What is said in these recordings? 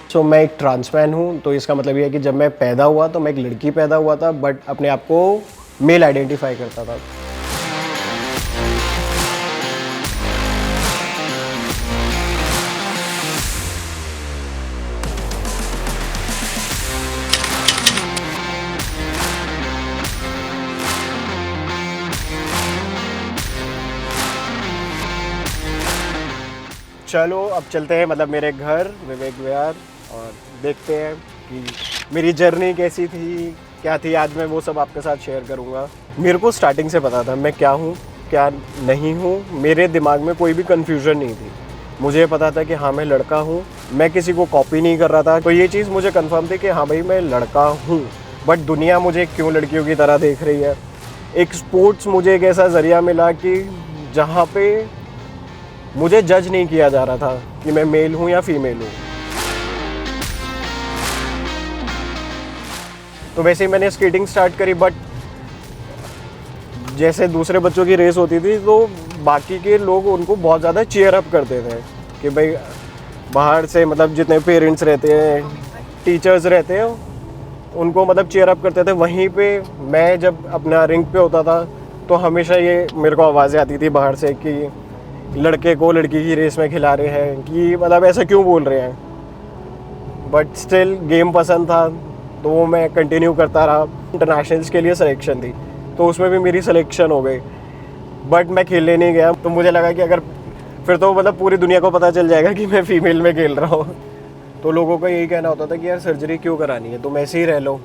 सो मैं एक ट्रांसमैन हूँ, तो इसका मतलब ये है कि जब मैं पैदा हुआ तो मैं एक लड़की पैदा हुआ था, बट अपने आप को मेल आइडेंटिफाई करता था। चलो अब चलते हैं मतलब मेरे घर विवेक विहार और देखते हैं कि मेरी जर्नी कैसी थी, क्या थी। आज मैं वो सब आपके साथ शेयर करूँगा। मेरे को स्टार्टिंग से पता था मैं क्या हूँ क्या नहीं हूँ। मेरे दिमाग में कोई भी कन्फ्यूज़न नहीं थी। मुझे पता था कि हाँ मैं लड़का हूँ, मैं किसी को कॉपी नहीं कर रहा था। तो ये चीज़ मुझे कंफर्म थी कि हाँ भाई मैं लड़का हूँ। बट दुनिया मुझे क्यों लड़कियों की तरह देख रही है। एक स्पोर्ट्स मुझे एक ऐसा ज़रिया मिला कि जहाँ पे मुझे जज नहीं किया जा रहा था कि मैं मेल हूँ या फीमेल हूँ। तो वैसे ही मैंने स्केटिंग स्टार्ट करी, बट जैसे दूसरे बच्चों की रेस होती थी तो बाकी के लोग उनको बहुत ज़्यादा चीयर अप करते थे कि भाई बाहर से मतलब जितने पेरेंट्स रहते हैं, टीचर्स रहते हैं, उनको मतलब चीयर अप करते थे। वहीं पे मैं जब अपना रिंग पे होता था तो हमेशा ये मेरे को आवाज़ें आती थी बाहर से कि लड़के को लड़की की रेस में खिला रहे हैं, कि मतलब ऐसा क्यों बोल रहे हैं। बट स्टिल गेम पसंद था तो वो मैं कंटिन्यू करता रहा। इंटरनेशनल्स के लिए सिलेक्शन थी तो उसमें भी मेरी सिलेक्शन हो गई, बट मैं खेलने नहीं गया। तो मुझे लगा कि अगर फिर तो मतलब पूरी दुनिया को पता चल जाएगा कि मैं फ़ीमेल में खेल रहा हूँ। तो लोगों का यही कहना होता था कि यार सर्जरी क्यों करानी है, तुम ऐसे ही रह लो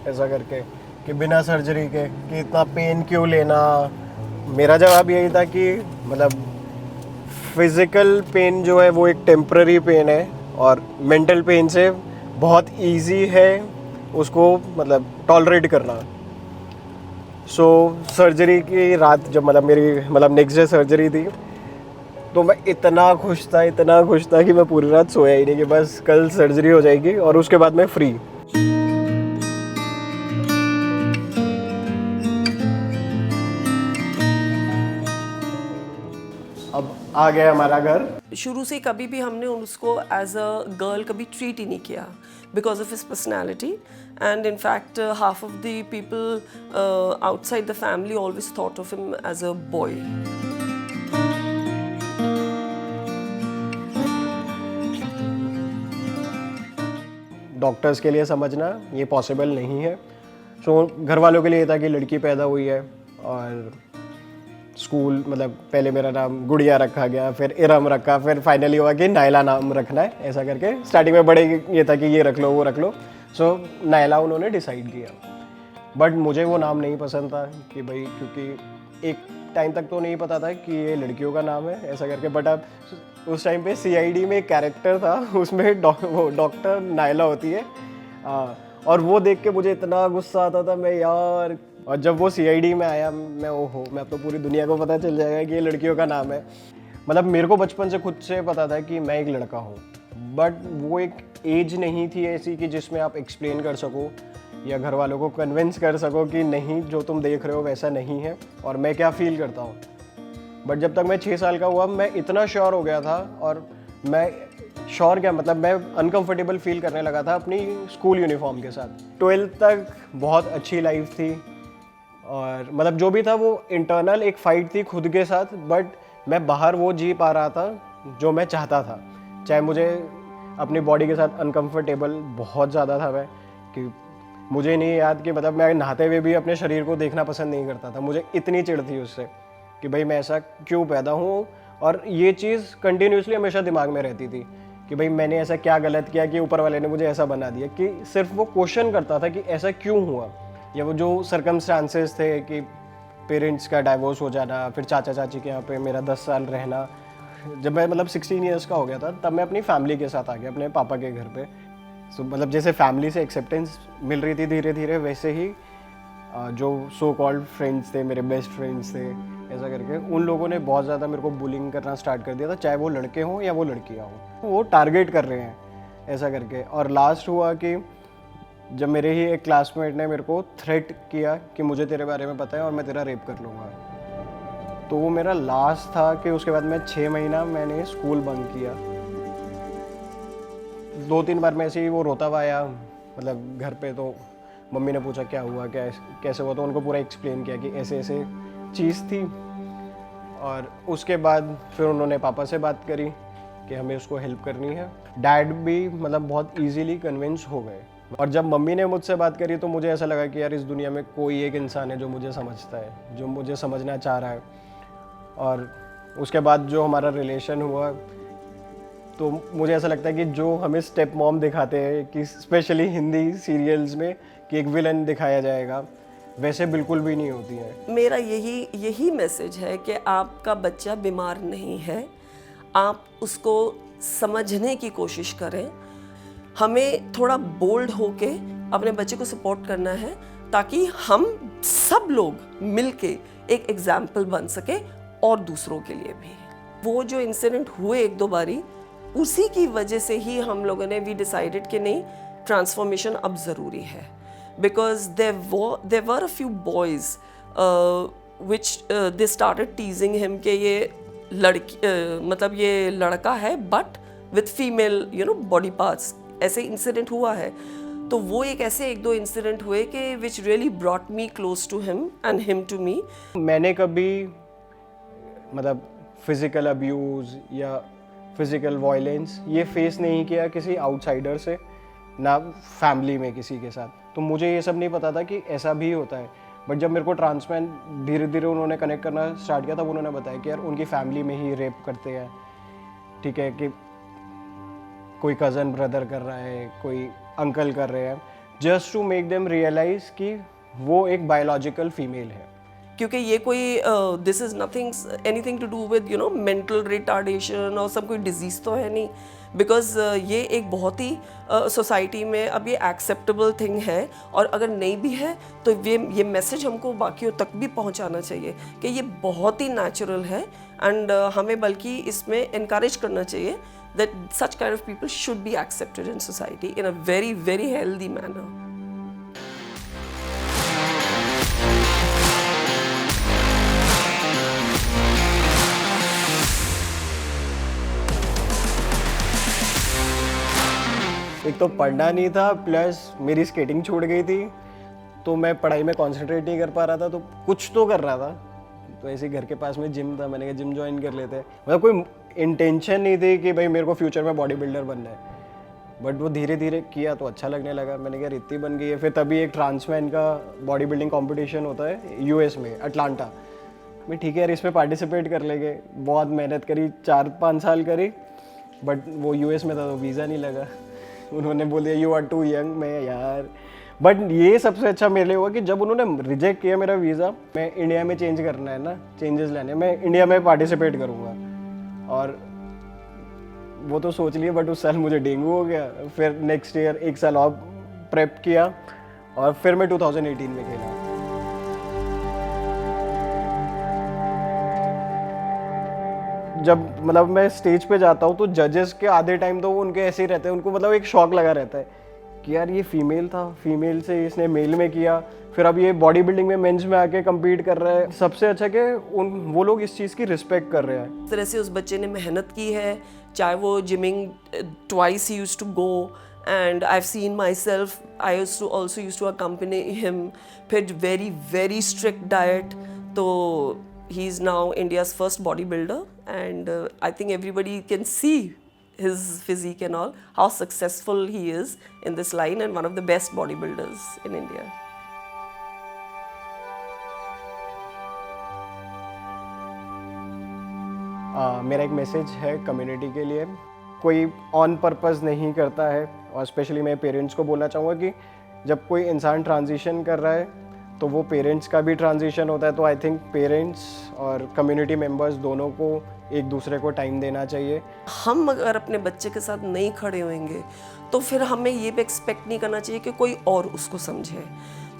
ऐसा करके, कि बिना सर्जरी के कि इतना पेन क्यों लेना। मेरा जवाब यही था कि मतलब फिज़िकल पेन जो है वो एक टेम्पररी पेन है और मेंटल पेन से बहुत इजी है उसको मतलब टॉलरेट करना। सो सर्जरी की रात जब मतलब मेरी मतलब नेक्स्ट डे सर्जरी थी तो मैं इतना खुश था कि मैं पूरी रात सोया ही नहीं कि बस कल सर्जरी हो जाएगी और उसके बाद मैं फ्री। अब आ गया हमारा घर। शुरू से कभी भी हमने उसको एज अ गर्ल कभी ट्रीट ही नहीं किया because of his personality and in fact half of the people outside the family always thought of him as a boy. Doctors के लिए समझना ये पॉसिबल नहीं है। सो घर वालों के लिए था कि लड़की पैदा हुई है और स्कूल मतलब पहले मेरा नाम गुड़िया रखा गया, फिर इरम रखा, फिर फाइनली हुआ कि नायला नाम रखना है ऐसा करके। स्टार्टिंग में बड़े ये था कि ये रख लो वो रख लो। सो नायला उन्होंने डिसाइड किया, बट मुझे वो नाम नहीं पसंद था कि भाई, क्योंकि एक टाइम तक तो नहीं पता था कि ये लड़कियों का नाम है ऐसा करके। बट अब उस टाइम पे सीआईडी में एक कैरेक्टर था उसमें वो डॉक्टर नायला होती है। और वो देख के मुझे इतना गुस्सा आता था मैं यार। और जब वो सीआईडी में आया मैं ओहो, मैं अब तो पूरी दुनिया को पता चल जाएगा कि ये लड़कियों का नाम है। मतलब मेरे को बचपन से खुद से पता था कि मैं एक लड़का हूँ, बट वो एक एज नहीं थी ऐसी कि जिसमें आप एक्सप्लेन कर सको या घर वालों को कन्विंस कर सको कि नहीं जो तुम देख रहे हो वैसा नहीं है और मैं क्या फील करता हूँ। बट जब तक मैं 6 साल का हुआ मैं इतना श्योर हो गया था। और मैं श्योर क्या मतलब मैं अनकंफर्टेबल फील करने लगा था अपनी स्कूल यूनिफॉर्म के साथ। 12th तक बहुत अच्छी लाइफ थी और मतलब जो भी था वो इंटरनल एक फ़ाइट थी खुद के साथ, बट मैं बाहर वो जी पा रहा था जो मैं चाहता था। चाहे मुझे अपनी बॉडी के साथ अनकंफर्टेबल बहुत ज़्यादा था मैं, कि मुझे नहीं याद कि मतलब मैं नहाते हुए भी अपने शरीर को देखना पसंद नहीं करता था। मुझे इतनी चिढ़ थी उससे कि भाई मैं ऐसा क्यों पैदा हूँ। और ये चीज़ कंटिन्यूसली हमेशा दिमाग में रहती थी कि भाई मैंने ऐसा क्या गलत किया कि ऊपर वाले ने मुझे ऐसा बना दिया। कि सिर्फ वो क्वेश्चन करता था कि ऐसा क्यों हुआ, या वो जो सर्कमस्टांसेस थे कि पेरेंट्स का डाइवोर्स हो जाना, फिर चाचा चाची के यहाँ पे मेरा 10 साल रहना। जब मैं मतलब 16 ईयर्स का हो गया था तब मैं अपनी फैमिली के साथ आ गया अपने पापा के घर पे। सो मतलब जैसे फैमिली से एक्सेप्टेंस मिल रही थी धीरे धीरे, वैसे ही जो सो कॉल्ड फ्रेंड्स थे, मेरे बेस्ट फ्रेंड्स थे ऐसा करके, उन लोगों ने बहुत ज़्यादा मेरे को बुलिंग करना स्टार्ट कर दिया था, चाहे वो लड़के हों या वो लड़कियाँ हों। वो टारगेट कर रहे हैं ऐसा करके। और लास्ट हुआ कि जब मेरे ही एक क्लासमेट ने मेरे को थ्रेट किया कि मुझे तेरे बारे में पता है और मैं तेरा रेप कर लूँगा। तो वो मेरा लास्ट था कि उसके बाद मैं 6 महीना मैंने स्कूल बंक किया। 2-3 बार मैं ऐसे ही वो रोता हुआ आया मतलब घर पे, तो मम्मी ने पूछा क्या हुआ, क्या कैसे हुआ, तो उनको पूरा एक्सप्लेन किया कि ऐसे ऐसे चीज़ थी। और उसके बाद फिर उन्होंने पापा से बात करी कि हमें उसको हेल्प करनी है। डैड भी मतलब बहुत इजीली कन्विंस हो गए। और जब मम्मी ने मुझसे बात करी तो मुझे ऐसा लगा कि यार इस दुनिया में कोई एक इंसान है जो मुझे समझता है, जो मुझे समझना चाह रहा है। और उसके बाद जो हमारा रिलेशन हुआ तो मुझे ऐसा लगता है कि जो हमें स्टेप मॉम दिखाते हैं कि स्पेशली हिंदी सीरियल्स में कि एक विलन दिखाया जाएगा, वैसे बिल्कुल भी नहीं होती है। मेरा यही मैसेज है कि आपका बच्चा बीमार नहीं है, आप उसको समझने की कोशिश करें। हमें थोड़ा बोल्ड होके अपने बच्चे को सपोर्ट करना है ताकि हम सब लोग मिलके एक एग्जाम्पल बन सके और दूसरों के लिए भी। वो जो इंसिडेंट हुए 1-2 बारी, उसी की वजह से ही हम लोगों ने वी डिसाइडेड कि नहीं, ट्रांसफॉर्मेशन अब ज़रूरी है। Because there were a few boys which they started teasing him कि ये लड़की मतलब ये लड़का है but with female body parts, ऐसे इंसिडेंट हुआ है। तो वो एक ऐसे 1-2 इंसिडेंट हुए कि which really brought me close to him and him to me. मैंने कभी मतलब फिज़िकल अब्यूज़ या फिज़िकल वायलेंस ये फेस नहीं किया किसी आउटसाइडर से, ना फैमिली में किसी के साथ। तो मुझे ये सब नहीं पता था कि ऐसा भी होता है। बट जब मेरे को ट्रांसमैन धीरे धीरे उन्होंने कनेक्ट करना स्टार्ट किया, तब उन्होंने बताया कि यार उनकी फैमिली में ही रेप करते हैं, ठीक है, कि कोई कज़न ब्रदर कर रहा है, कोई अंकल कर रहे हैं, just to make them realise कि वो एक बायोलॉजिकल फीमेल है। क्योंकि ये कोई this is nothing anything to do with mental retardation और सब कोई डिजीज़ तो है नहीं। बिकॉज ये एक बहुत ही सोसाइटी में अब ये एक्सेप्टेबल थिंग है, और अगर नहीं भी है तो ये मैसेज हमको बाकियों तक भी पहुंचाना चाहिए कि ये बहुत ही नेचुरल है। एंड हमें बल्कि इसमें इनकरेज करना चाहिए that such kind of people should be accepted in society in a very, very healthy manner. एक तो पढ़ना नहीं था, प्लस मेरी स्केटिंग छूट गई थी, तो मैं पढ़ाई में कॉन्सेंट्रेट नहीं कर पा रहा था। तो कुछ तो कर रहा था, तो ऐसे घर के पास में जिम था, मैंने कहा जिम ज्वाइन कर लेते हैं। मतलब कोई इंटेंशन नहीं थी कि भाई मेरे को फ्यूचर में बॉडी बिल्डर बनना है, बट वो धीरे धीरे किया तो अच्छा लगने लगा। मैंने कहा इतनी बन गई है। फिर तभी एक ट्रांसमैन का बॉडी बिल्डिंग कॉम्पिटिशन होता है यूएस में, अटलांटा में, ठीक है यार इसमें पार्टिसिपेट कर लेंगे। बहुत मेहनत करी, 4-5 साल करी, बट वो यूएस में था तो वीज़ा नहीं लगा। उन्होंने बोल दिया यू आर टू यंग। मैं यार, बट ये सबसे अच्छा मेरे लिए हुआ कि जब उन्होंने रिजेक्ट किया मेरा वीज़ा, मैं इंडिया में चेंज करना है ना, चेंजेस लाने, मैं इंडिया में पार्टिसिपेट करूँगा। और वो तो सोच लिया, बट उस साल मुझे डेंगू हो गया। फिर नेक्स्ट ईयर 1 साल और प्रेप किया, और फिर मैं 2018 में खेला। जब मतलब मैं स्टेज पे जाता हूँ तो जजेस के आधे टाइम तो वो उनके ऐसे ही रहते हैं, उनको मतलब एक शौक लगा रहता है कि यार ये फीमेल था, फीमेल से इसने मेल में किया, फिर अब ये बॉडी बिल्डिंग में मेंस में आके compete कर रहा है। सबसे अच्छा कि वो लोग इस चीज़ की रिस्पेक्ट कर रहे हैं। इस तरह से उस बच्चे ने मेहनत की है, चाहे वो gymming twice he used to go, and I have seen my self, I used to accompany him. फिर वेरी वेरी स्ट्रिक्ट डाइट, तो he is now India's first bodybuilder, and I think everybody can see his physique and all, how successful he is in this line, and one of the best bodybuilders in India. मेरा एक message है community के लिए, कोई on purpose नहीं करता है, और स्पेशली मैं पेरेंट्स को बोलना चाहूँगा कि जब कोई इंसान ट्रांजिशन कर रहा है तो वो पेरेंट्स का भी ट्रांजिशन होता है। तो आई थिंक पेरेंट्स और कम्युनिटी मेंबर्स दोनों को एक दूसरे को टाइम देना चाहिए। हम अगर अपने बच्चे के साथ नहीं खड़े होंगे तो फिर हमें ये भी एक्सपेक्ट नहीं करना चाहिए कि कोई और उसको समझे।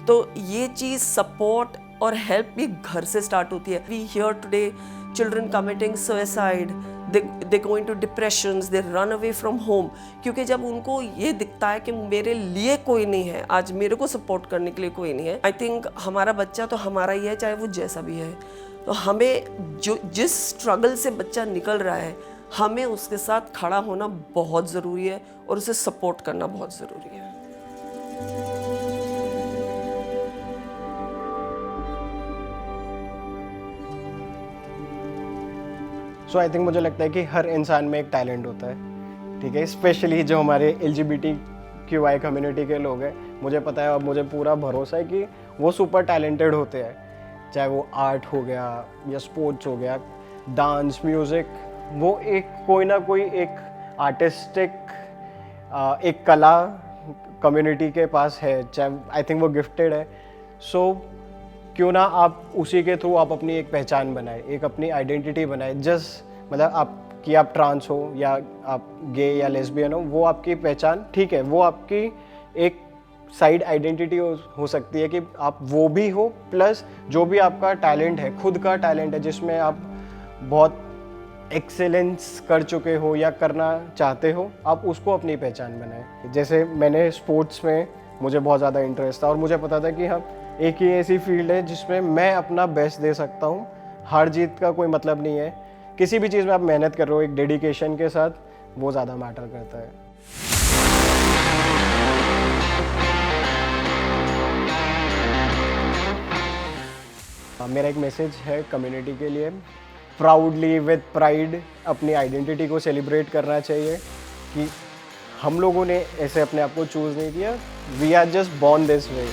तो ये चीज़ सपोर्ट और हेल्प भी घर से स्टार्ट होती है। We hear today children committing suicide, they go into depressions, they run away from home, क्योंकि जब उनको ये दिखता है कि मेरे लिए कोई नहीं है, आज मेरे को सपोर्ट करने के लिए कोई नहीं है। आई थिंक हमारा बच्चा तो हमारा ही है, चाहे वो जैसा भी है। तो हमें जो जिस स्ट्रगल से बच्चा निकल रहा है हमें उसके साथ खड़ा होना बहुत ज़रूरी है और उसे सपोर्ट करना बहुत ज़रूरी है। सो आई थिंक मुझे लगता है कि हर इंसान में एक टैलेंट होता है, ठीक है, स्पेशली जो हमारे LGBTQI कम्युनिटी के लोग हैं, मुझे पता है और मुझे पूरा भरोसा है कि वो सुपर टैलेंटेड होते हैं, चाहे वो आर्ट हो गया या स्पोर्ट्स हो गया, डांस, म्यूज़िक, वो एक कोई ना कोई एक आर्टिस्टिक एक कला कम्युनिटी के पास है, चाहे आई थिंक वो गिफ्टेड है। सो क्यों ना आप उसी के थ्रू आप अपनी एक पहचान बनाए, एक अपनी आइडेंटिटी बनाए। जस्ट मतलब आप कि आप ट्रांस हो या आप गे या लेस्बियन हो, वो आपकी पहचान ठीक है, वो आपकी एक साइड आइडेंटिटी हो सकती है कि आप वो भी हो, प्लस जो भी आपका टैलेंट है, खुद का टैलेंट है जिसमें आप बहुत एक्सेलेंस कर चुके हो या करना चाहते हो, आप उसको अपनी पहचान बनाएं। जैसे मैंने स्पोर्ट्स में मुझे बहुत ज़्यादा इंटरेस्ट था और मुझे पता था कि हाँ, एक ही ऐसी फील्ड है जिसमें मैं अपना बेस्ट दे सकता हूँ, हार जीत का कोई मतलब नहीं है, किसी भी चीज़ में आप मेहनत कर रहे हो एक डेडिकेशन के साथ, वो ज़्यादा मैटर करता है। मेरा एक मैसेज है कम्युनिटी के लिए, प्राउडली विद प्राइड अपनी आइडेंटिटी को सेलिब्रेट करना चाहिए कि हम लोगों ने ऐसे अपने आप को चूज़ नहीं किया, we are just born this way.